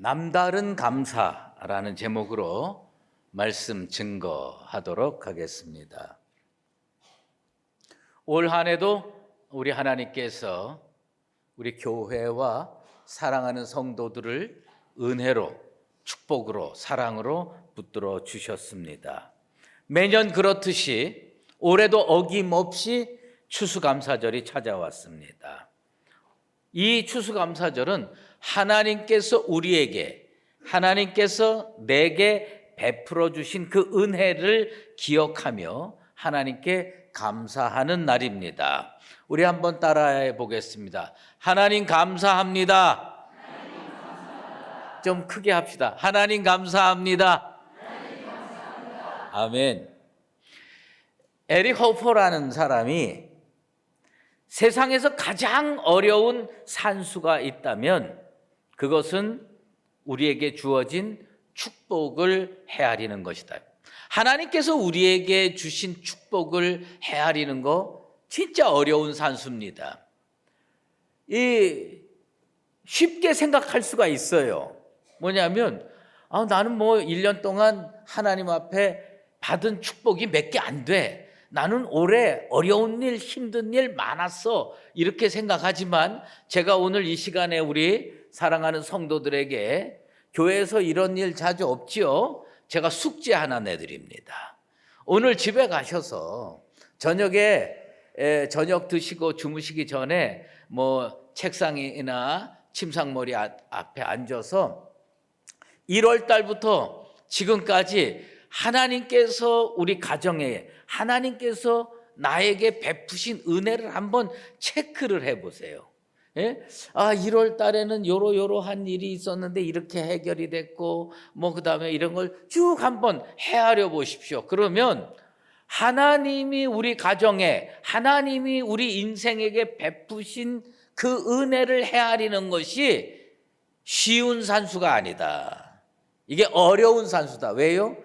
남다른 감사라는 제목으로 말씀 증거하도록 하겠습니다. 올 한 해도 우리 하나님께서 우리 교회와 사랑하는 성도들을 은혜로, 축복으로, 사랑으로 붙들어 주셨습니다. 매년 그렇듯이 올해도 어김없이 추수감사절이 찾아왔습니다. 이 추수감사절은 하나님께서 우리에게, 하나님께서 내게 베풀어 주신 그 은혜를 기억하며 하나님께 감사하는 날입니다. 우리 한번 따라해 보겠습니다. 하나님 감사합니다. 좀 크게 합시다. 하나님 감사합니다. 아멘. 에릭 호퍼라는 사람이 세상에서 가장 어려운 산수가 있다면 그것은 우리에게 주어진 축복을 헤아리는 것이다. 하나님께서 우리에게 주신 축복을 헤아리는 거 진짜 어려운 산수입니다. 쉽게 생각할 수가 있어요. 뭐냐면 나는 1년 동안 하나님 앞에 받은 축복이 몇 개 안 돼. 나는 올해 어려운 일, 힘든 일 많았어. 이렇게 생각하지만 제가 오늘 이 시간에 우리 사랑하는 성도들에게 교회에서 이런 일 자주 없지요. 제가 숙제 하나 내드립니다. 오늘 집에 가셔서 저녁에 저녁 드시고 주무시기 전에 책상이나 침상머리 앞에 앉아서 1월 달부터 지금까지 하나님께서 우리 가정에 하나님께서 나에게 베푸신 은혜를 한번 체크를 해보세요. 1월 달에는 요러한 일이 있었는데 이렇게 해결이 됐고 그 다음에 이런 걸 쭉 한번 헤아려 보십시오. 그러면 하나님이 우리 가정에, 하나님이 우리 인생에게 베푸신 그 은혜를 헤아리는 것이 쉬운 산수가 아니다. 이게 어려운 산수다. 왜요?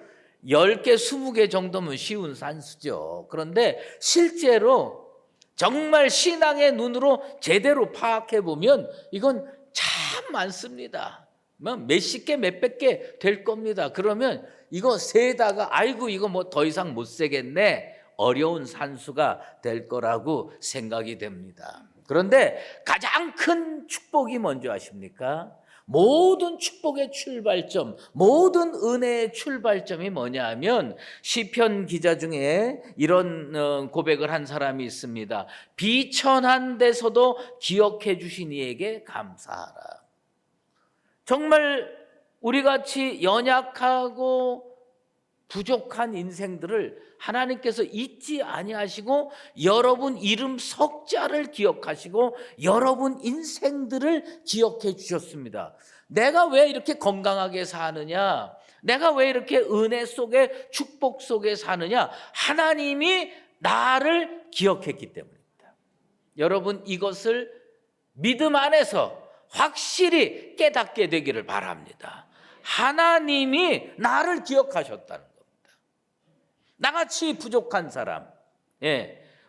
10개, 20개 정도면 쉬운 산수죠. 그런데 실제로 정말 신앙의 눈으로 제대로 파악해 보면 이건 참 많습니다. 몇십 개, 몇백 개 될 겁니다. 그러면 이거 세다가 이거 더 이상 못 세겠네. 어려운 산수가 될 거라고 생각이 됩니다. 그런데 가장 큰 축복이 뭔지 아십니까? 모든 축복의 출발점, 모든 은혜의 출발점이 뭐냐 하면 시편 기자 중에 이런 고백을 한 사람이 있습니다. 비천한 데서도 기억해 주신 이에게 감사하라. 정말 우리같이 연약하고 부족한 인생들을 하나님께서 잊지 아니하시고 여러분 이름 석자를 기억하시고 여러분 인생들을 기억해 주셨습니다. 내가 왜 이렇게 건강하게 사느냐? 내가 왜 이렇게 은혜 속에 축복 속에 사느냐? 하나님이 나를 기억했기 때문입니다. 여러분 이것을 믿음 안에서 확실히 깨닫게 되기를 바랍니다. 하나님이 나를 기억하셨다는 겁니다. 나같이 부족한 사람,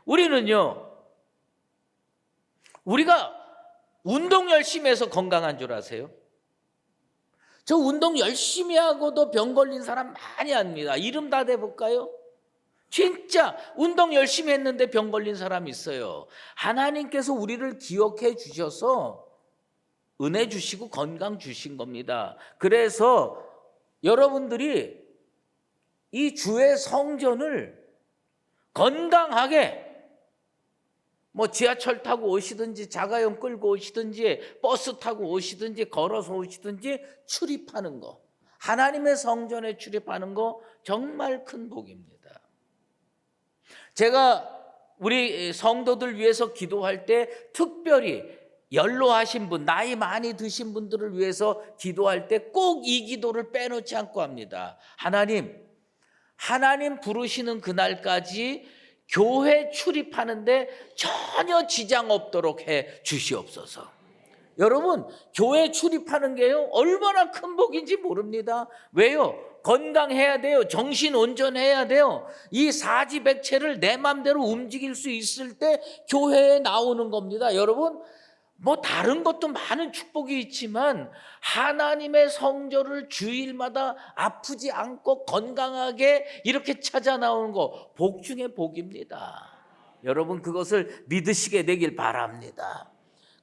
우리는요, 우리가 운동 열심히 해서 건강한 줄 아세요? 저 운동 열심히 하고도 병 걸린 사람 많이 합니다. 이름 다 대볼까요? 진짜 운동 열심히 했는데 병 걸린 사람 있어요. 하나님께서 우리를 기억해 주셔서 은혜 주시고 건강 주신 겁니다. 그래서 여러분들이 이 주의 성전을 건강하게 지하철 타고 오시든지 자가용 끌고 오시든지 버스 타고 오시든지 걸어서 오시든지 출입하는 거, 하나님의 성전에 출입하는 거 정말 큰 복입니다. 제가 우리 성도들 위해서 기도할 때 특별히 연로하신 분, 나이 많이 드신 분들을 위해서 기도할 때 꼭 이 기도를 빼놓지 않고 합니다. 하나님 부르시는 그날까지 교회 출입하는데 전혀 지장 없도록 해 주시옵소서. 여러분, 교회 출입하는 게요, 얼마나 큰 복인지 모릅니다. 왜요? 건강해야 돼요. 정신 온전해야 돼요. 이 사지백체를 내 맘대로 움직일 수 있을 때 교회에 나오는 겁니다. 여러분, 뭐 다른 것도 많은 축복이 있지만 하나님의 성전을 주일마다 아프지 않고 건강하게 이렇게 찾아 나오는 거 복 중에 복입니다. 여러분 그것을 믿으시게 되길 바랍니다.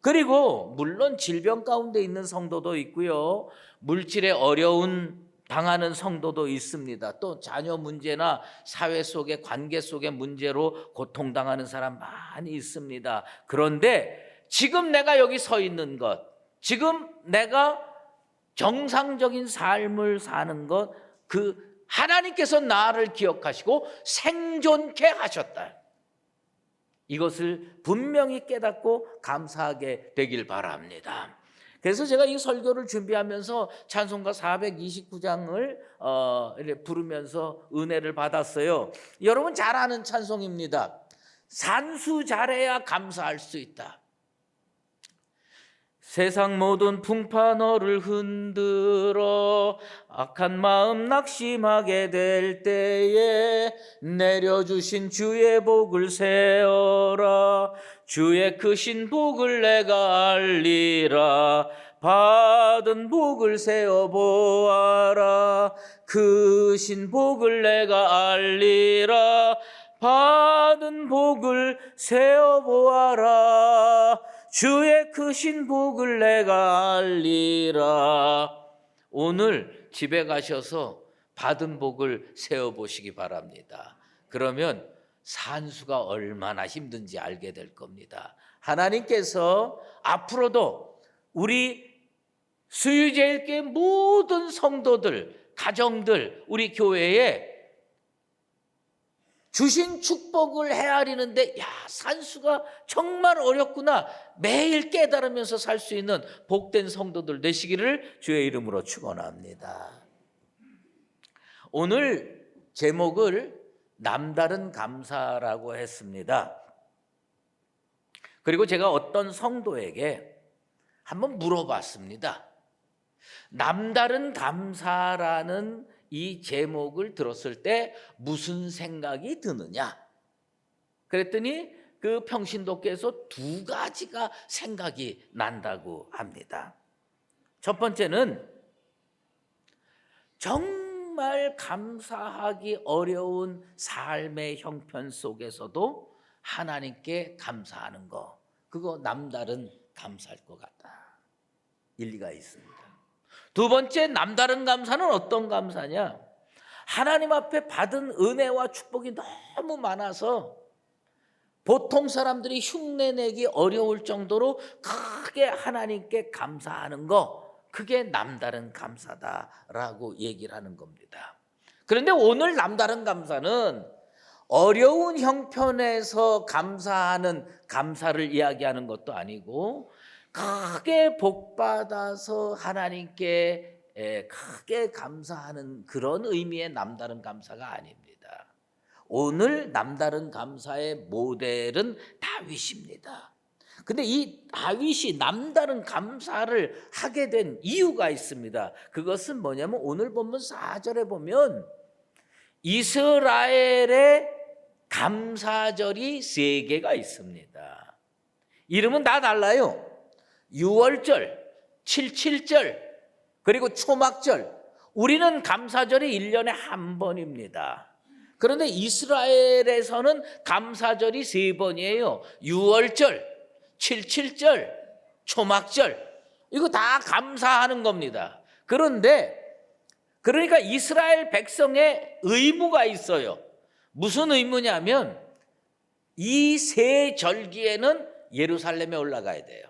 그리고 물론 질병 가운데 있는 성도도 있고요. 물질의 어려운 당하는 성도도 있습니다. 또 자녀 문제나 사회 속의 관계 속의 문제로 고통당하는 사람 많이 있습니다. 그런데 지금 내가 여기 서 있는 것, 지금 내가 정상적인 삶을 사는 것, 그 하나님께서 나를 기억하시고 생존케 하셨다. 이것을 분명히 깨닫고 감사하게 되길 바랍니다. 그래서 제가 이 설교를 준비하면서 찬송가 429장을 부르면서 은혜를 받았어요. 여러분 잘 아는 찬송입니다. 산수 잘해야 감사할 수 있다. 세상 모든 풍파 너를 흔들어 악한 마음 낙심하게 될 때에 내려주신 주의 복을 세어라. 주의 크신 복을 내가 알리라. 받은 복을 세어 보아라. 크신 복을 내가 알리라. 받은 복을 세어 보아라. 주의 크신 복을 내가 알리라. 오늘 집에 가셔서 받은 복을 세어보시기 바랍니다. 그러면 산수가 얼마나 힘든지 알게 될 겁니다. 하나님께서 앞으로도 우리 수유제일교회 모든 성도들, 가정들, 우리 교회에 주신 축복을 헤아리는데 산수가 정말 어렵구나 매일 깨달으면서 살 수 있는 복된 성도들 되시기를 주의 이름으로 축원합니다. 오늘 제목을 남다른 감사라고 했습니다. 그리고 제가 어떤 성도에게 한번 물어봤습니다. 남다른 감사라는 이 제목을 들었을 때 무슨 생각이 드느냐? 그랬더니 그 평신도께서 두 가지가 생각이 난다고 합니다. 첫 번째는 정말 감사하기 어려운 삶의 형편 속에서도 하나님께 감사하는 거, 그거 남다른 감사할 것 같다. 일리가 있습니다. 두 번째 남다른 감사는 어떤 감사냐? 하나님 앞에 받은 은혜와 축복이 너무 많아서 보통 사람들이 흉내내기 어려울 정도로 크게 하나님께 감사하는 거, 그게 남다른 감사다라고 얘기를 하는 겁니다. 그런데 오늘 남다른 감사는 어려운 형편에서 감사하는 감사를 이야기하는 것도 아니고 크게 복받아서 하나님께 크게 감사하는 그런 의미의 남다른 감사가 아닙니다. 오늘 남다른 감사의 모델은 다윗입니다. 근데 이 다윗이 남다른 감사를 하게 된 이유가 있습니다. 그것은 뭐냐면 오늘 본문 4절에 보면 이스라엘의 감사절이 3개가 있습니다. 이름은 다 달라요. 유월절, 칠칠절, 그리고 초막절. 우리는 감사절이 1년에 한 번입니다. 그런데 이스라엘에서는 감사절이 3번이에요. 유월절, 칠칠절, 초막절. 이거 다 감사하는 겁니다. 그러니까 이스라엘 백성의 의무가 있어요. 무슨 의무냐면 이 세 절기에는 예루살렘에 올라가야 돼요.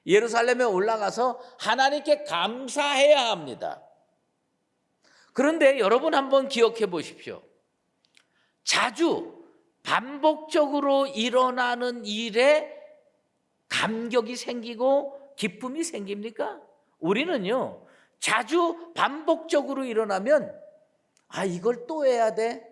예루살렘에 올라가서 하나님께 감사해야 합니다. 그런데 여러분 한번 기억해 보십시오. 자주 반복적으로 일어나는 일에 감격이 생기고 기쁨이 생깁니까? 우리는요, 자주 반복적으로 일어나면 이걸 또 해야 돼?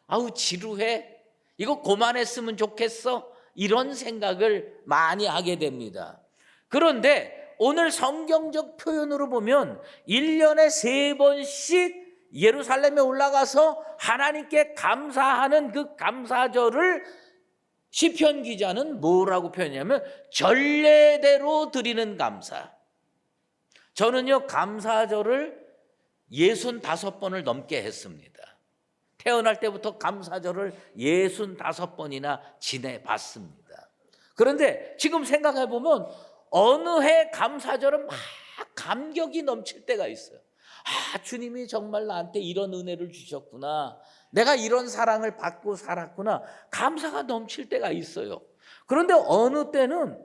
아우 지루해. 이거 그만했으면 좋겠어. 이런 생각을 많이 하게 됩니다. 그런데 오늘 성경적 표현으로 보면 1년에 3번씩 예루살렘에 올라가서 하나님께 감사하는 그 감사절을 시편 기자는 뭐라고 표현하냐면 전례대로 드리는 감사. 저는요 감사절을 65번을 넘게 했습니다. 태어날 때부터 감사절을 65번이나 지내봤습니다. 그런데 지금 생각해 보면 어느 해 감사절은 막 감격이 넘칠 때가 있어요. 아, 주님이 정말 나한테 이런 은혜를 주셨구나. 내가 이런 사랑을 받고 살았구나. 감사가 넘칠 때가 있어요. 그런데 어느 때는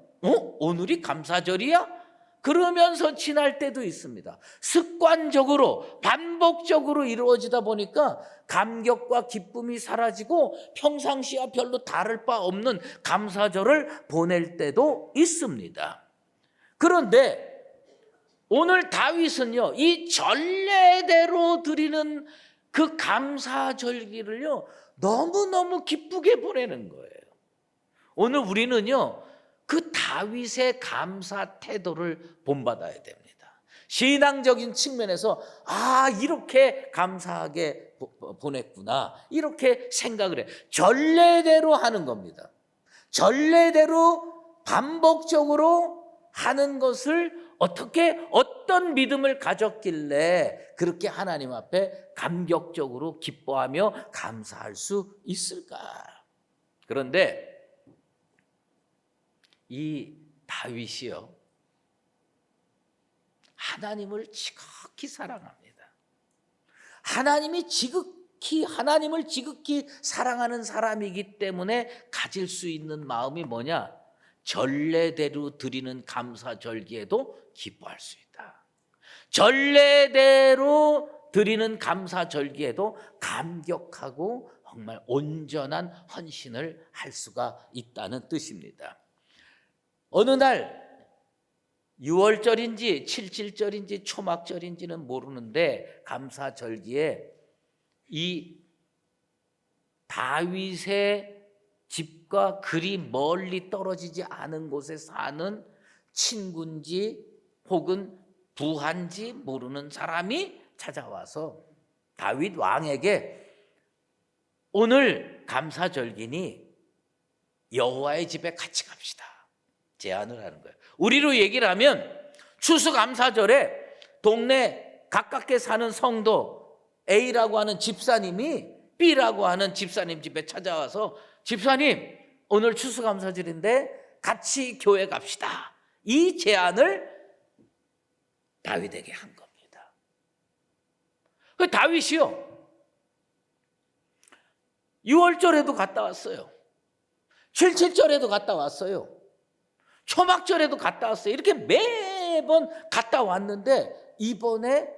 오늘이 감사절이야? 그러면서 지날 때도 있습니다. 습관적으로 반복적으로 이루어지다 보니까 감격과 기쁨이 사라지고 평상시와 별로 다를 바 없는 감사절을 보낼 때도 있습니다. 그런데 오늘 다윗은요, 이 전례대로 드리는 그 감사절기를요, 너무너무 기쁘게 보내는 거예요. 오늘 우리는요, 그 다윗의 감사 태도를 본받아야 됩니다. 신앙적인 측면에서 이렇게 감사하게 보냈구나, 이렇게 생각을 해. 전례대로 하는 겁니다. 전례대로 반복적으로 하는 것을 어떤 믿음을 가졌길래 그렇게 하나님 앞에 감격적으로 기뻐하며 감사할 수 있을까? 그런데 이 다윗이요, 하나님을 지극히 사랑합니다. 하나님을 지극히 사랑하는 사람이기 때문에 가질 수 있는 마음이 뭐냐? 전례대로 드리는 감사절기에도 기뻐할 수 있다. 전례대로 드리는 감사절기에도 감격하고 정말 온전한 헌신을 할 수가 있다는 뜻입니다. 어느 날 6월절인지 77절인지 초막절인지는 모르는데 감사절기에 이 다윗의 집과 그리 멀리 떨어지지 않은 곳에 사는 친구인지 혹은 부한지 모르는 사람이 찾아와서 다윗 왕에게 오늘 감사절기니 여호와의 집에 같이 갑시다, 제안을 하는 거예요. 우리로 얘기를 하면 추수감사절에 동네 가깝게 사는 성도 A라고 하는 집사님이 B라고 하는 집사님 집에 찾아와서 집사님, 오늘 추수감사절인데 같이 교회 갑시다, 이 제안을 다윗에게 한 겁니다. 그 다윗이요 6월절에도 갔다 왔어요. 77절에도 갔다 왔어요. 초막절에도 갔다 왔어요. 이렇게 매번 갔다 왔는데 이번에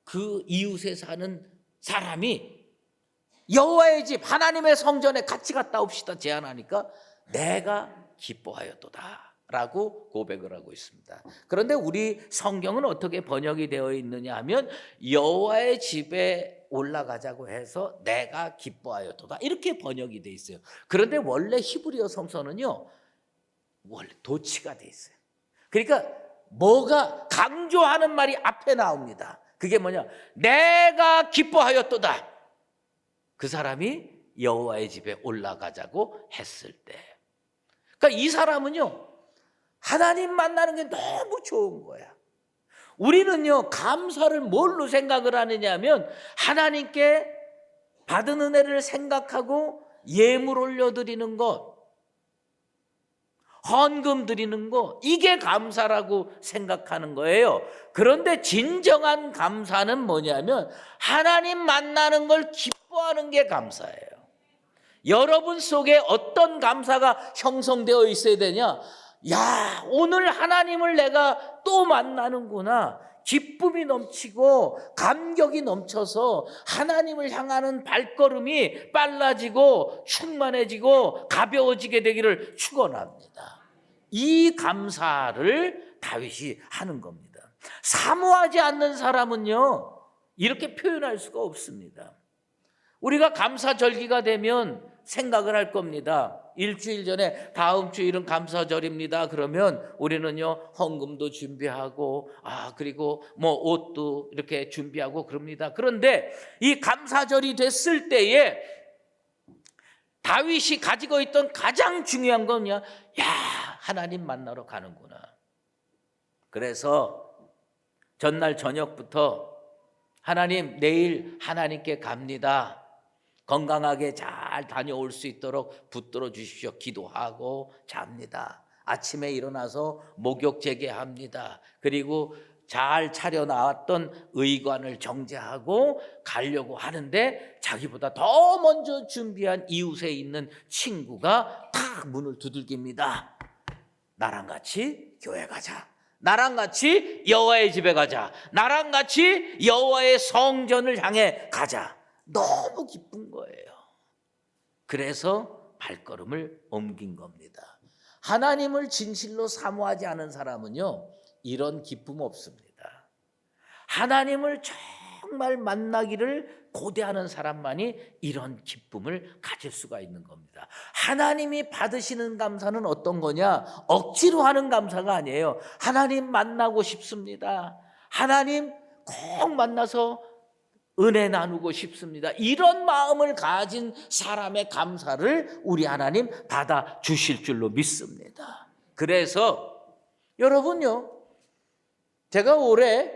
그 이웃에 사는 사람이 여호와의 집 하나님의 성전에 같이 갔다 옵시다 제안하니까 내가 기뻐하였도다 라고 고백을 하고 있습니다. 그런데 우리 성경은 어떻게 번역이 되어 있느냐 하면 여호와의 집에 올라가자고 해서 내가 기뻐하였도다 이렇게 번역이 되어 있어요. 그런데 원래 히브리어 성서는요 원래 도치가 되어 있어요. 그러니까 뭐가 강조하는 말이 앞에 나옵니다. 그게 뭐냐? 내가 기뻐하였도다. 그 사람이 여호와의 집에 올라가자고 했을 때. 그러니까 이 사람은요 하나님 만나는 게 너무 좋은 거야. 우리는요 감사를 뭘로 생각을 하느냐면 하나님께 받은 은혜를 생각하고 예물 올려드리는 것, 헌금 드리는 거, 이게 감사라고 생각하는 거예요. 그런데 진정한 감사는 뭐냐면 하나님 만나는 걸 기뻐하는 게 감사예요. 여러분 속에 어떤 감사가 형성되어 있어야 되냐? 야, 오늘 하나님을 내가 또 만나는구나. 기쁨이 넘치고 감격이 넘쳐서 하나님을 향하는 발걸음이 빨라지고 충만해지고 가벼워지게 되기를 축원합니다. 이 감사를 다윗이 하는 겁니다. 사모하지 않는 사람은요 이렇게 표현할 수가 없습니다. 우리가 감사절기가 되면 생각을 할 겁니다. 일주일 전에 다음 주일은 감사절입니다. 그러면 우리는요 헌금도 준비하고 그리고 뭐 옷도 이렇게 준비하고 그럽니다. 그런데 이 감사절이 됐을 때에 다윗이 가지고 있던 가장 중요한 건 야, 하나님 만나러 가는구나. 그래서 전날 저녁부터 하나님, 내일 하나님께 갑니다. 건강하게 잘 다녀올 수 있도록 붙들어 주십시오. 기도하고 잡니다. 아침에 일어나서 목욕 재개합니다. 그리고 잘 차려나왔던 의관을 정제하고 가려고 하는데 자기보다 더 먼저 준비한 이웃에 있는 친구가 탁 문을 두들깁니다. 나랑 같이 교회 가자. 나랑 같이 여호와의 집에 가자. 나랑 같이 여호와의 성전을 향해 가자. 너무 기쁜 거예요. 그래서 발걸음을 옮긴 겁니다. 하나님을 진실로 사모하지 않은 사람은요, 이런 기쁨 없습니다. 하나님을 정말 만나기를 고대하는 사람만이 이런 기쁨을 가질 수가 있는 겁니다. 하나님이 받으시는 감사는 어떤 거냐? 억지로 하는 감사가 아니에요. 하나님 만나고 싶습니다. 하나님 꼭 만나서 은혜 나누고 싶습니다. 이런 마음을 가진 사람의 감사를 우리 하나님 받아 주실 줄로 믿습니다. 그래서 여러분요, 제가 올해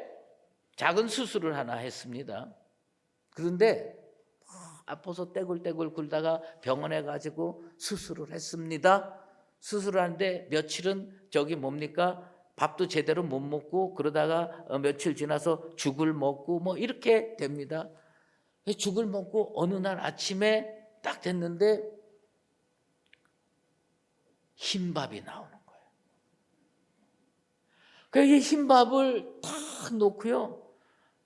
작은 수술을 하나 했습니다. 그런데 아파서 떼굴떼굴 굴다가 병원에 가지고 수술을 했습니다. 수술을 하는데 며칠은 밥도 제대로 못 먹고 그러다가 며칠 지나서 죽을 먹고 뭐 이렇게 됩니다. 죽을 먹고 어느 날 아침에 딱 됐는데 흰밥이 나오는 거예요. 그래서 흰밥을 탁 놓고요,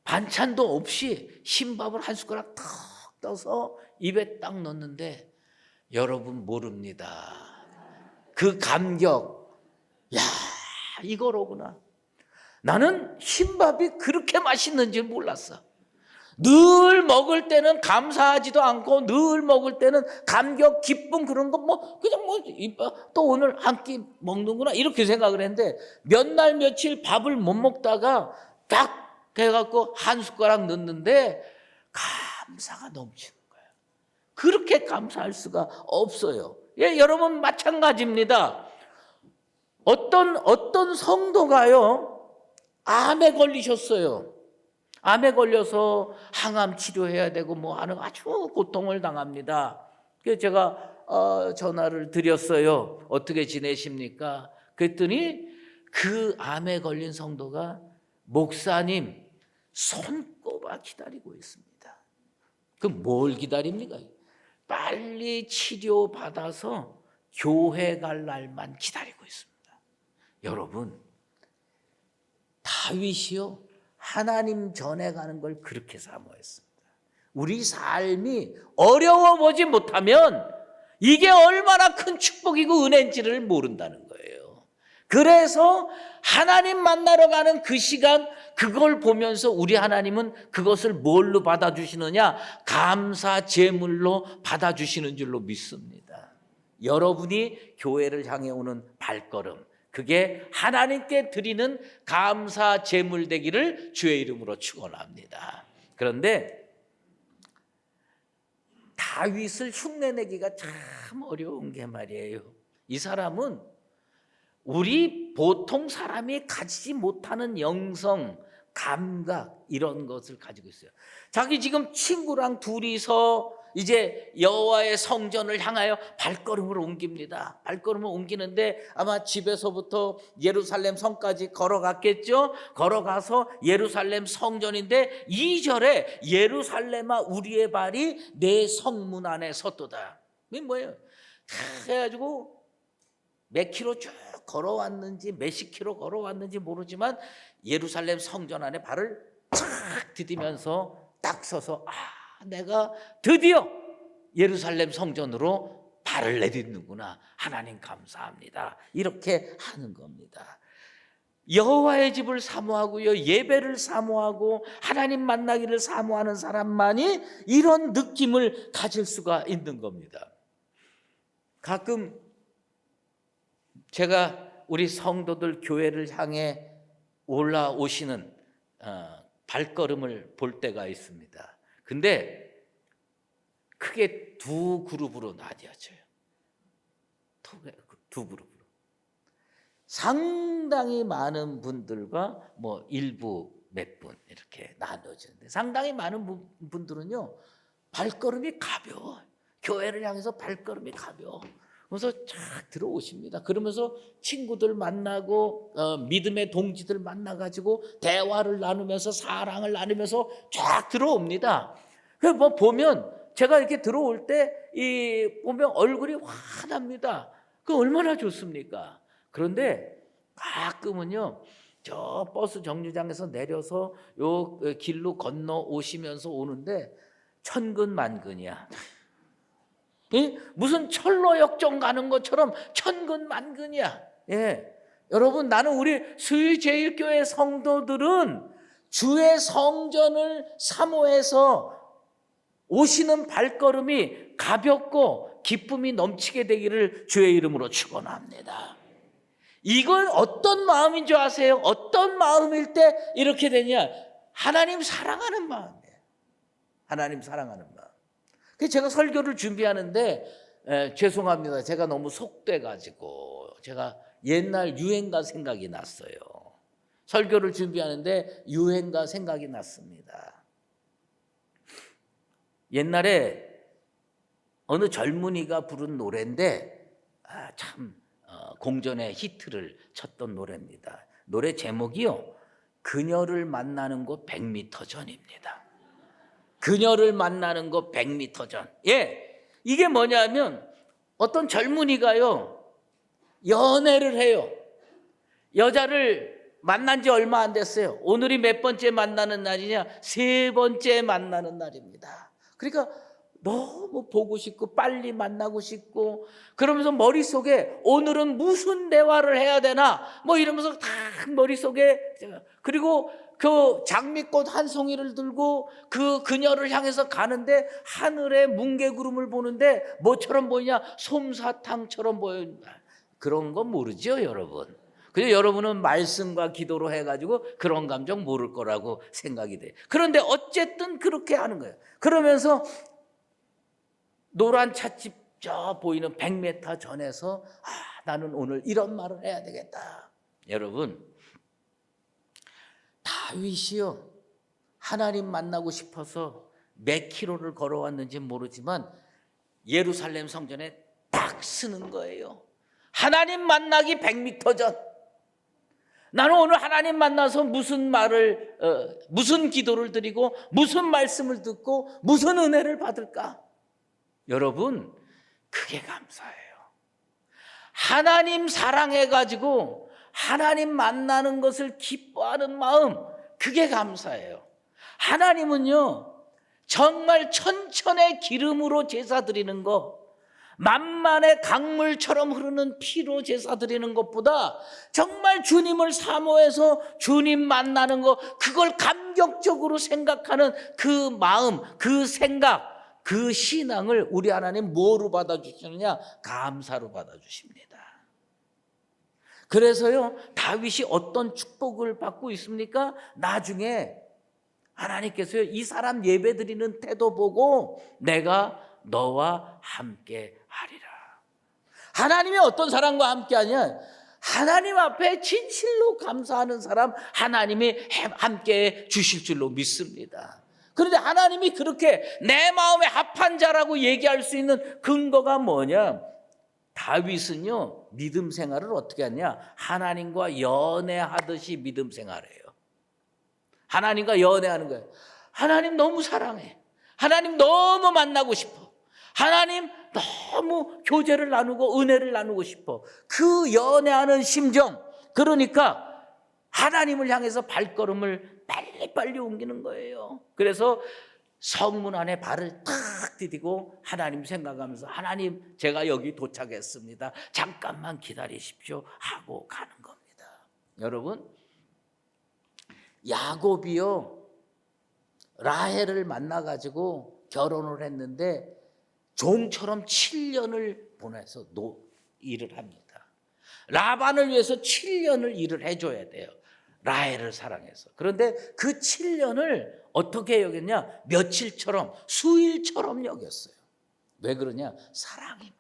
반찬도 없이 흰밥을 한 숟가락 탁 떠서 입에 딱 넣는데 여러분 모릅니다. 그 감격, 야, 이거로구나. 나는 흰밥이 그렇게 맛있는 줄 몰랐어. 늘 먹을 때는 감사하지도 않고 늘 먹을 때는 감격, 기쁨 그런 거 그냥 또 오늘 한 끼 먹는구나 이렇게 생각을 했는데 몇 날 며칠 밥을 못 먹다가 딱 해갖고 한 숟가락 넣는데 감사가 넘치는 거예요. 그렇게 감사할 수가 없어요. 예, 여러분 마찬가지입니다. 어떤 성도가요, 암에 걸리셨어요. 암에 걸려서 항암 치료해야 되고 하는 아주 고통을 당합니다. 그래서 제가 전화를 드렸어요. 어떻게 지내십니까? 그랬더니 그 암에 걸린 성도가 목사님 손꼽아 기다리고 있습니다. 그럼 뭘 기다립니까? 빨리 치료받아서 교회 갈 날만 기다리고 있습니다. 여러분, 다윗이요, 하나님 전에 가는 걸 그렇게 사모했습니다. 우리 삶이 어려워 보지 못하면 이게 얼마나 큰 축복이고 은혜인지를 모른다는 거예요. 그래서 하나님 만나러 가는 그 시간, 그걸 보면서 우리 하나님은 그것을 뭘로 받아주시느냐? 감사 제물로 받아주시는 줄로 믿습니다. 여러분이 교회를 향해 오는 발걸음, 그게 하나님께 드리는 감사 제물 되기를 주의 이름으로 축원합니다. 그런데 다윗을 흉내내기가 참 어려운 게 말이에요. 이 사람은 우리 보통 사람이 가지지 못하는 영성, 감각 이런 것을 가지고 있어요. 자기 지금 친구랑 둘이서 이제 여호와의 성전을 향하여 발걸음을 옮깁니다. 발걸음을 옮기는데 아마 집에서부터 예루살렘 성까지 걸어갔겠죠. 걸어가서 예루살렘 성전인데 2절에 예루살렘아 우리의 발이 내 성문 안에 섰도다. 이게 뭐예요? 해가지고 몇 킬로 쭉 걸어왔는지 몇십 킬로 걸어왔는지 모르지만 예루살렘 성전 안에 발을 착 디디면서 딱 서서 내가 드디어 예루살렘 성전으로 발을 내딛는구나. 하나님 감사합니다. 이렇게 하는 겁니다. 여호와의 집을 사모하고요, 예배를 사모하고 하나님 만나기를 사모하는 사람만이 이런 느낌을 가질 수가 있는 겁니다. 가끔 제가 우리 성도들 교회를 향해 올라오시는 발걸음을 볼 때가 있습니다. 근데 크게 두 그룹으로 나뉘어져요. 두 그룹으로. 상당히 많은 분들과 뭐 일부 몇 분 이렇게 나눠지는데, 상당히 많은 분들은요 발걸음이 가벼워. 교회를 향해서 발걸음이 가벼워. 그래서 쫙 들어오십니다. 그러면서 친구들 만나고 믿음의 동지들 만나가지고 대화를 나누면서 사랑을 나누면서 쫙 들어옵니다. 그래서 뭐 보면 제가 이렇게 들어올 때 보면 얼굴이 환합니다. 그 얼마나 좋습니까? 그런데 가끔은요 저 버스 정류장에서 내려서 요 길로 건너 오시면서 오는데 천근만근이야. 무슨 철로역정 가는 것처럼 천근만근이야. 예. 여러분, 나는 우리 수유제일교회 성도들은 주의 성전을 사모해서 오시는 발걸음이 가볍고 기쁨이 넘치게 되기를 주의 이름으로 축원합니다. 이건 어떤 마음인 줄 아세요? 어떤 마음일 때 이렇게 되냐? 하나님 사랑하는 마음이에요. 하나님 사랑하는 마음. 그래서 제가 설교를 준비하는데 죄송합니다. 제가 너무 속돼가지고 제가 옛날 유행가 생각이 났어요. 설교를 준비하는데 유행가 생각이 났습니다. 옛날에 어느 젊은이가 부른 노래인데 참 공전의 히트를 쳤던 노래입니다. 노래 제목이요, 그녀를 만나는 곳 100m 전입니다. 그녀를 만나는 것 100m 전. 예, 이게 뭐냐면 어떤 젊은이가요 연애를 해요. 여자를 만난 지 얼마 안 됐어요. 오늘이 몇 번째 만나는 날이냐? 3번째 만나는 날입니다. 그러니까 너무 보고 싶고 빨리 만나고 싶고, 그러면서 머릿속에 오늘은 무슨 대화를 해야 되나 뭐 이러면서 다 머릿속에, 그리고 그 장미꽃 한 송이를 들고 그 그녀를 향해서 가는데 하늘에 뭉게구름을 보는데 뭐처럼 보이냐? 솜사탕처럼 보인다. 그런 건 모르죠, 여러분. 그래서 여러분은 말씀과 기도로 해가지고 그런 감정 모를 거라고 생각이 돼요. 그런데 어쨌든 그렇게 하는 거예요. 그러면서 노란 찻집 저 보이는 100m 전에서 나는 오늘 이런 말을 해야 되겠다. 여러분, 다윗이요 하나님 만나고 싶어서 몇 킬로를 걸어왔는지 모르지만 예루살렘 성전에 딱 쓰는 거예요. 하나님 만나기 100m 전. 나는 오늘 하나님 만나서 무슨 말을 무슨 기도를 드리고 무슨 말씀을 듣고 무슨 은혜를 받을까? 여러분, 그게 감사해요. 하나님 사랑해가지고 하나님 만나는 것을 기뻐하는 마음, 그게 감사해요. 하나님은요 정말 천천의 기름으로 제사 드리는 거, 만만의 강물처럼 흐르는 피로 제사 드리는 것보다 정말 주님을 사모해서 주님 만나는 거, 그걸 감격적으로 생각하는 그 마음, 그 생각, 그 신앙을 우리 하나님 뭐로 받아주시느냐? 감사로 받아주십니다. 그래서요 다윗이 어떤 축복을 받고 있습니까? 나중에 하나님께서요 이 사람 예배드리는 태도 보고 내가 너와 함께 하리라. 하나님이 어떤 사람과 함께 하냐? 하나님 앞에 진실로 감사하는 사람 하나님이 함께 주실 줄로 믿습니다. 그런데 하나님이 그렇게 내 마음에 합한 자라고 얘기할 수 있는 근거가 뭐냐? 다윗은요 믿음 생활을 어떻게 하냐? 하나님과 연애하듯이 믿음 생활해요. 하나님과 연애하는 거예요. 하나님 너무 사랑해. 하나님 너무 만나고 싶어. 하나님 너무 교제를 나누고 은혜를 나누고 싶어. 그 연애하는 심정, 그러니까 하나님을 향해서 발걸음을 빨리빨리 옮기는 거예요. 그래서 성문 안에 발을 탁 디디고 하나님 생각하면서 하나님 제가 여기 도착했습니다. 잠깐만 기다리십시오 하고 가는 겁니다. 여러분, 야곱이요 라헬을 만나가지고 결혼을 했는데 종처럼 7년을 보내서 일을 합니다. 라반을 위해서 7년을 일을 해줘야 돼요. 라헬을 사랑해서. 그런데 그 7년을 어떻게 여겼냐? 며칠처럼, 수일처럼 여겼어요. 왜 그러냐? 사랑입니다.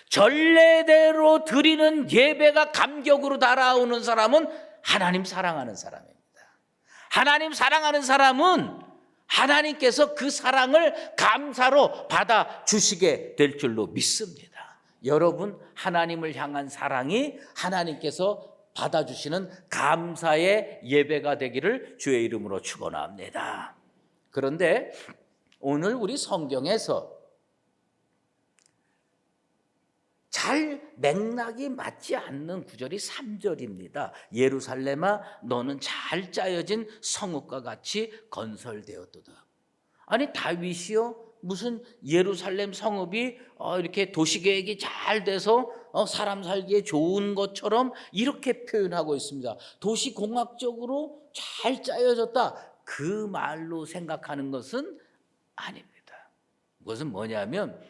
전례대로 드리는 예배가 감격으로 달아오는 사람은 하나님 사랑하는 사람입니다. 하나님 사랑하는 사람은 하나님께서 그 사랑을 감사로 받아주시게 될 줄로 믿습니다. 여러분, 하나님을 향한 사랑이 하나님께서 받아주시는 감사의 예배가 되기를 주의 이름으로 축원합니다. 그런데 오늘 우리 성경에서 잘 맥락이 맞지 않는 구절이 3절입니다. 예루살렘아 너는 잘 짜여진 성읍과 같이 건설되었도다. 아니 다윗이요 무슨 예루살렘 성읍이 이렇게 도시계획이 잘 돼서 사람 살기에 좋은 것처럼 이렇게 표현하고 있습니다. 도시공학적으로 잘 짜여졌다, 그 말로 생각하는 것은 아닙니다. 그것은 뭐냐면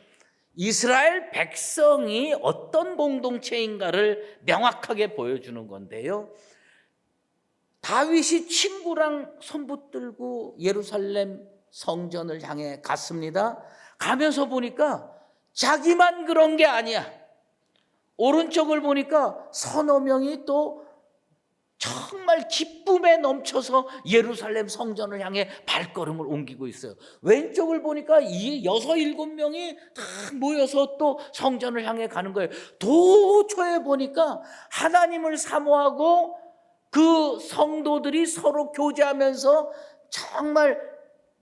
이스라엘 백성이 어떤 공동체인가를 명확하게 보여주는 건데요. 다윗이 친구랑 손붙들고 예루살렘 성전을 향해 갔습니다. 가면서 보니까 자기만 그런 게 아니야. 오른쪽을 보니까 서너 명이 또 정말 기쁨에 넘쳐서 예루살렘 성전을 향해 발걸음을 옮기고 있어요. 왼쪽을 보니까 이 6, 7명이 다 모여서 또 성전을 향해 가는 거예요. 도처에 보니까 하나님을 사모하고 그 성도들이 서로 교제하면서 정말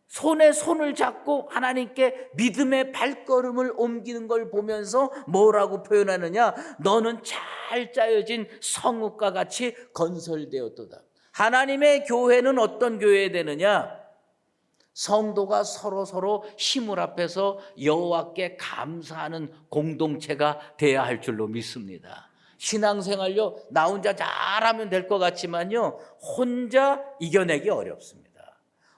손에 손을 잡고 하나님께 믿음의 발걸음을 옮기는 걸 보면서 뭐라고 표현하느냐? 너는 잘 짜여진 성읍과 같이 건설되었도다. 하나님의 교회는 어떤 교회 되느냐? 성도가 서로 힘을 합해서 여호와께 감사하는 공동체가 돼야 할 줄로 믿습니다. 신앙생활요, 나 혼자 잘하면 될 것 같지만요, 혼자 이겨내기 어렵습니다.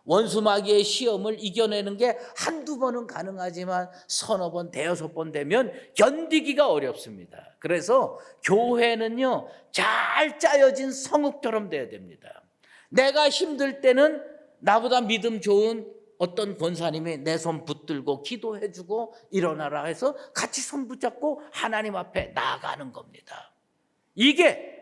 원수 마귀의 시험을 이겨내는 게 한두 번은 가능하지만 서너 번, 대여섯 번 되면 견디기가 어렵습니다. 그래서 교회는요, 잘 짜여진 성읍처럼 돼야 됩니다. 내가 힘들 때는 나보다 믿음 좋은 어떤 권사님이 내 손 붙들고 기도해주고 일어나라 해서 같이 손 붙잡고 하나님 앞에 나아가는 겁니다. 이게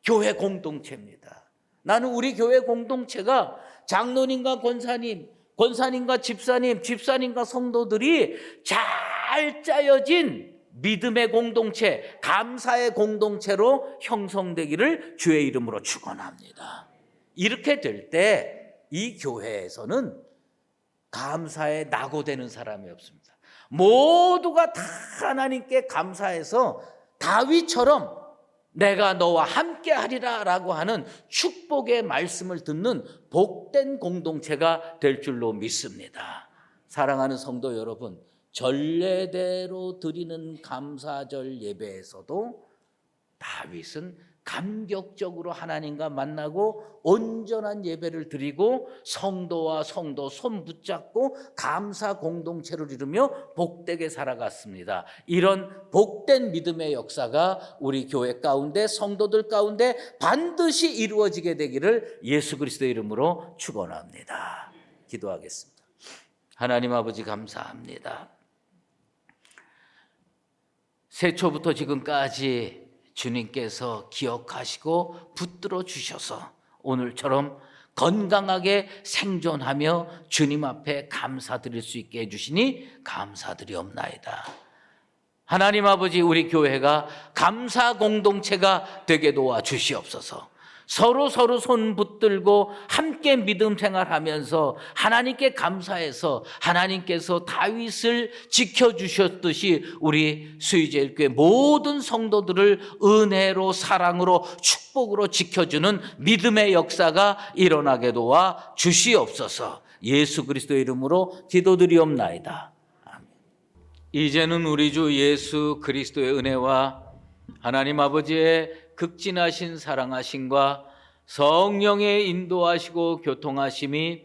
교회 공동체입니다. 나는 우리 교회 공동체가 장로님과 권사님, 권사님과 집사님, 집사님과 성도들이 잘 짜여진 믿음의 공동체, 감사의 공동체로 형성되기를 주의 이름으로 축원합니다. 이렇게 될 때 이 교회에서는 감사에 낙오되는 사람이 없습니다. 모두가 다 하나님께 감사해서 다윗처럼 내가 너와 함께 하리라 라고 하는 축복의 말씀을 듣는 복된 공동체가 될 줄로 믿습니다. 사랑하는 성도 여러분, 전례대로 드리는 감사절 예배에서도 다윗은 감격적으로 하나님과 만나고 온전한 예배를 드리고 성도와 성도 손 붙잡고 감사 공동체를 이루며 복되게 살아갔습니다. 이런 복된 믿음의 역사가 우리 교회 가운데, 성도들 가운데 반드시 이루어지게 되기를 예수 그리스도의 이름으로 축원합니다. 기도하겠습니다. 하나님 아버지 감사합니다. 세초부터 지금까지 주님께서 기억하시고 붙들어 주셔서 오늘처럼 건강하게 생존하며 주님 앞에 감사드릴 수 있게 해주시니 감사드리옵나이다. 하나님 아버지, 우리 교회가 감사 공동체가 되게 도와주시옵소서. 서로 손 붙들고 함께 믿음 생활하면서 하나님께 감사해서 하나님께서 다윗을 지켜주셨듯이 우리 수의제일교회 모든 성도들을 은혜로, 사랑으로, 축복으로 지켜주는 믿음의 역사가 일어나게 도와 주시옵소서. 예수 그리스도의 이름으로 기도드리옵나이다. 아멘. 이제는 우리 주 예수 그리스도의 은혜와 하나님 아버지의 극진하신 사랑하심과 성령의 인도하시고 교통하심이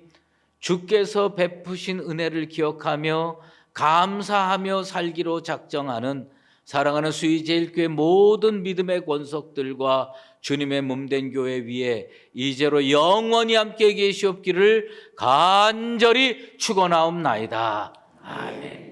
주께서 베푸신 은혜를 기억하며 감사하며 살기로 작정하는 사랑하는 수의제일교회 모든 믿음의 권속들과 주님의 몸된 교회 위에 이제로 영원히 함께 계시옵기를 간절히 축원하옵나이다. 아멘.